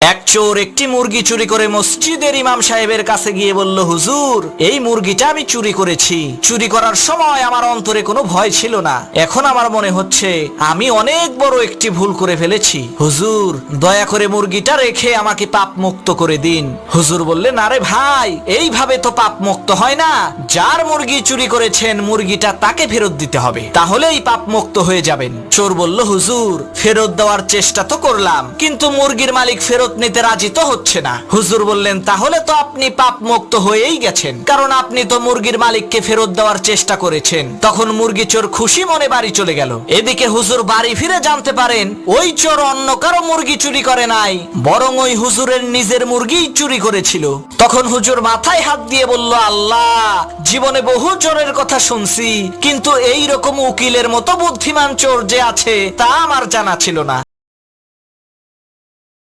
এক চোর একটি মুরগি চুরি করে মসজিদের ইমাম সাহেবের কাছে গিয়ে বলল, হুজুর, এই মুরগিটা আমি চুরি করেছি। চুরি করার সময় আমার অন্তরে কোনো ভয় ছিল না, এখন আমার মনে হচ্ছে আমি অনেক বড় একটি ভুল করে ফেলেছি। হুজুর, দয়া করে মুরগিটা রেখে আমাকে পাপ মুক্ত করে দিন। হুজুর বললেন, আরে ভাই, এইভাবে তো পাপ মুক্ত হয় না। যার মুরগি চুরি করেছেন মুরগিটা তাকে ফেরত দিতে হবে, তাহলেই পাপ মুক্ত হয়ে যাবেন। চোর বলল, হুজুর, ফেরত দেওয়ার চেষ্টা তো করলাম, কিন্তু মুরগির মালিক ফেরত নিতে রাজি তো হচ্ছে না। হুজুর বললেন, তাহলে তো আপনি পাপ মুক্ত হয়েই গেছেন, কারণ আপনি তো মুরগির মালিককে ফেরত দেওয়ার চেষ্টা করেছেন। তখন মুরগি চোর খুশি মনে বাড়ি চলে গেল। এদিকে হুজুর বাড়ি ফিরে জানতে পারেন ওই চোর অন্য কারো মুরগি চুরি করে নাই, বরং ওই হুজুরের নিজের মুরগি চুরি করেছিল। তখন হুজুর মাথায় হাত দিয়ে বলল, আল্লাহ, জীবনে বহু চোরের কথা শুনছি, কিন্তু এই রকম উকিলের মতো বুদ্ধিমান চোর যে আছে তা আমার জানা ছিল না।